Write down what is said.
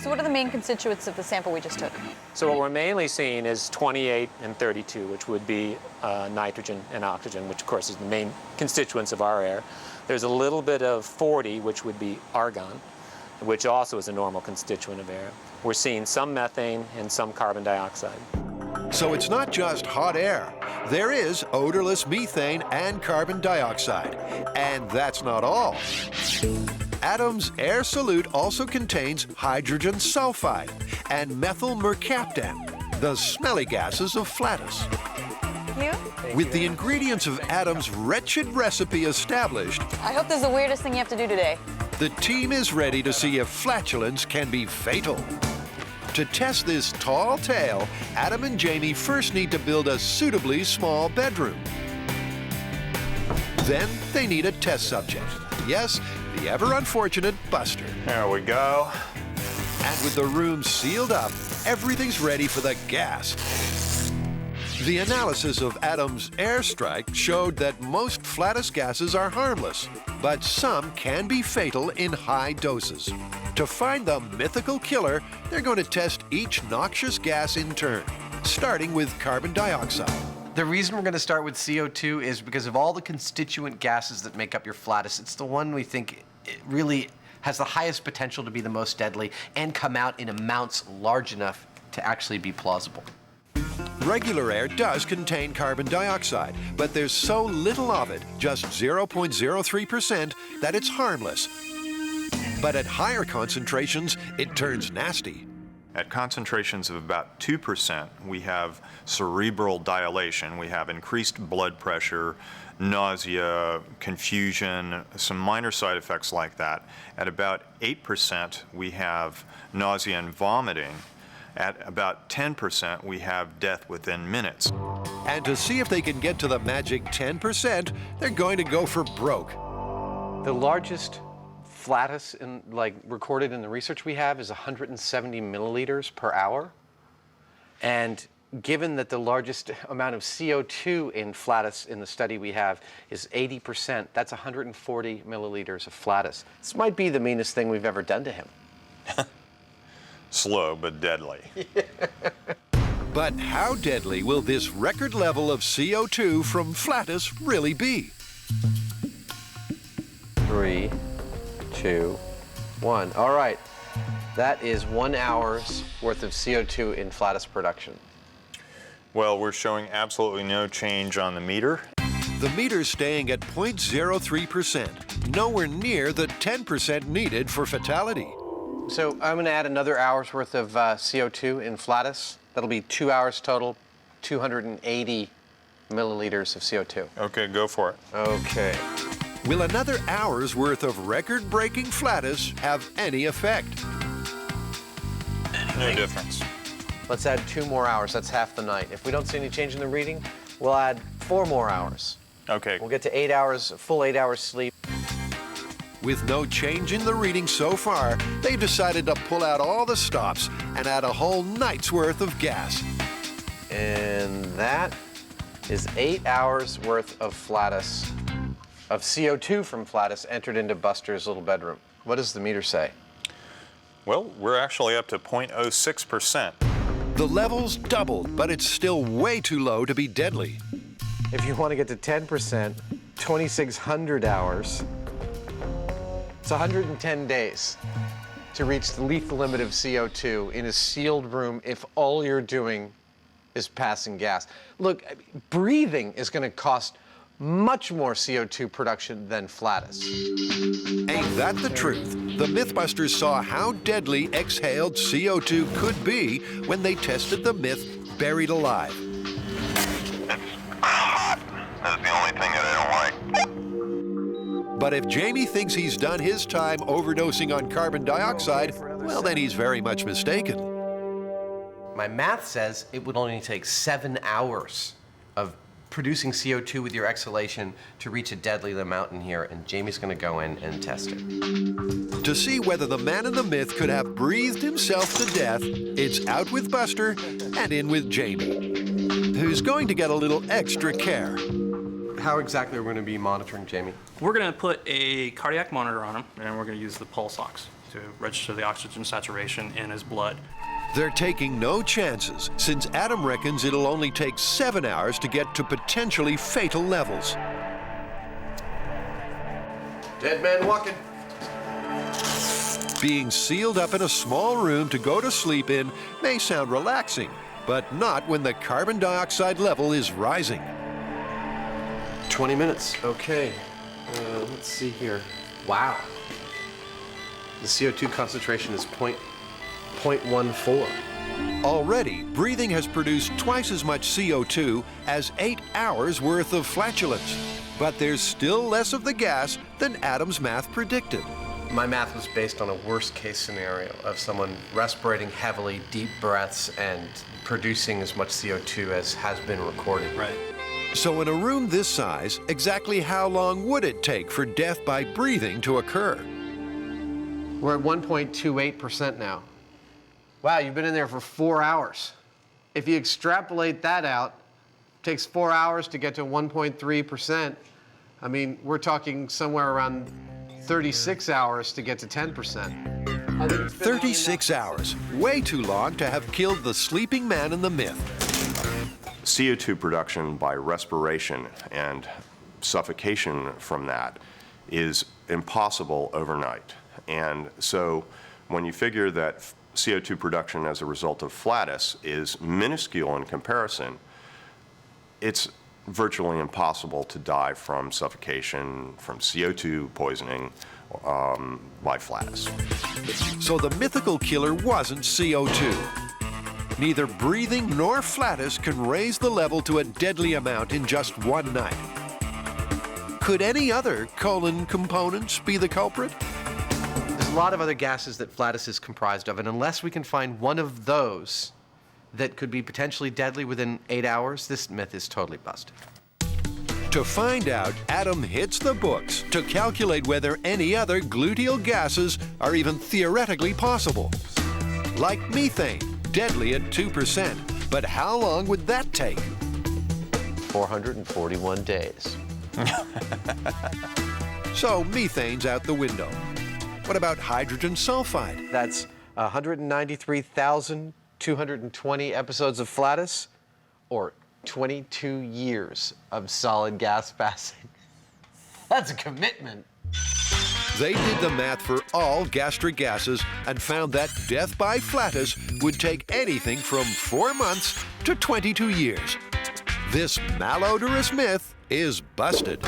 So what are the main constituents of the sample we just took? So what we're mainly seeing is 28 and 32, which would be nitrogen and oxygen, which of course is the main constituents of our air. There's a little bit of 40, which would be argon, which also is a normal constituent of air. We're seeing some methane and some carbon dioxide. So it's not just hot air. There is odorless methane and carbon dioxide. And that's not all. Atom's air solute also contains hydrogen sulfide and methyl mercaptan, the smelly gases of flatus. With the ingredients of Atom's wretched recipe established, I hope this is the weirdest thing you have to do today. the team is ready to see if flatulence can be fatal. To test this tall tale, Adam and Jamie first need to build a suitably small bedroom. Then they need a test subject. Yes, the ever-unfortunate Buster. There we go. And with the room sealed up, everything's ready for the gas. The analysis of Adam's airstrike showed that most flatus gases are harmless, but some can be fatal in high doses. To find the mythical killer, they're going to test each noxious gas in turn, starting with carbon dioxide. The reason we're going to start with CO2 is because of all the constituent gases that make up your flatus. It's the one we think it really has the highest potential to be the most deadly and come out in amounts large enough to actually be plausible. Regular air does contain carbon dioxide, but there's so little of it, just 0.03%, that it's harmless. But at higher concentrations, it turns nasty. At concentrations of about 2%, we have cerebral dilation, we have increased blood pressure, nausea, confusion, some minor side effects like that. At about 8%, we have nausea and vomiting. At about 10%, we have death within minutes. And to see if they can get to the magic 10%, they're going to go for broke. The largest flatus recorded in the research we have is 170 milliliters per hour. And given that the largest amount of CO2 in flatus in the study we have is 80%, that's 140 milliliters of flatus. This might be the meanest thing we've ever done to him. Slow but deadly. But how deadly will this record level of CO2 from flatus really be? 3, 2, 1. All right. That is 1 hour's worth of CO2 in flatus production. Well, we're showing absolutely no change on the meter. The meter's staying at 0.03%, nowhere near the 10% needed for fatality. So I'm going to add another hour's worth of CO2 in flatus. That'll be 2 hours total, 280 milliliters of CO2. Okay, go for it. Okay. Will another hour's worth of record-breaking flatus have any effect? No difference. Let's add 2 more hours. That's half the night. If we don't see any change in the reading, we'll add 4 more hours. Okay. We'll get to 8 hours, full 8 hours sleep. With no change in the reading so far, they decided to pull out all the stops and add a whole night's worth of gas. And that is 8 hours worth of flatus, of CO2 from flatus entered into Buster's little bedroom. What does the meter say? Well, we're actually up to 0.06%. The levels doubled, but it's still way too low to be deadly. If you want to get to 10%, 2,600 hours. It's 110 days to reach the lethal limit of CO2 in a sealed room if all you're doing is passing gas. Look, breathing is going to cost much more CO2 production than flatus. Ain't that the truth? The MythBusters saw how deadly exhaled CO2 could be when they tested the myth buried alive. It's hot. That's the only thing that I don't like. But if Jamie thinks he's done his time overdosing on carbon dioxide, well, then he's very much mistaken. My math says it would only take 7 hours of producing CO2 with your exhalation to reach a deadly amount in here, and Jamie's going to go in and test it. To see whether the man in the myth could have breathed himself to death, it's out with Buster and in with Jamie, who's going to get a little extra care. How exactly are we going to be monitoring Jamie? We're going to put a cardiac monitor on him, and we're going to use the pulse ox to register the oxygen saturation in his blood. They're taking no chances, since Adam reckons it'll only take 7 hours to get to potentially fatal levels. Dead man walking. Being sealed up in a small room to go to sleep in may sound relaxing, but not when the carbon dioxide level is rising. 20 minutes, okay. Let's see here. Wow. The CO2 concentration is 0.14. Already, breathing has produced twice as much CO2 as 8 hours worth of flatulence. But there's still less of the gas than Adam's math predicted. My math was based on a worst-case scenario of someone respirating heavily, deep breaths, and producing as much CO2 as has been recorded. Right. So in a room this size, exactly how long would it take for death by breathing to occur? We're at 1.28% now. Wow, you've been in there for 4 hours. If you extrapolate that out, it takes 4 hours to get to 1.3%. I mean, we're talking somewhere around 36 hours to get to 10%. 36 hours, way too long to have killed the sleeping man in the myth. CO2 production by respiration and suffocation from that is impossible overnight. And so when you figure that CO2 production as a result of flatus is minuscule in comparison, it's virtually impossible to die from suffocation, from CO2 poisoning by flatus. So the mythical killer wasn't CO2. Neither breathing nor flatus can raise the level to a deadly amount in just one night. Could any other colon components be the culprit? There's a lot of other gases that flatus is comprised of, and unless we can find one of those that could be potentially deadly within 8 hours, this myth is totally busted. To find out, Adam hits the books to calculate whether any other gluteal gases are even theoretically possible. Like methane, deadly at 2%. But how long would that take? 441 days. So methane's out the window. What about hydrogen sulfide? That's 193,220 episodes of flatus, or 22 years of solid gas passing. That's a commitment. They did the math for all gastric gases and found that death by flatus would take anything from 4 months to 22 years. This malodorous myth is busted.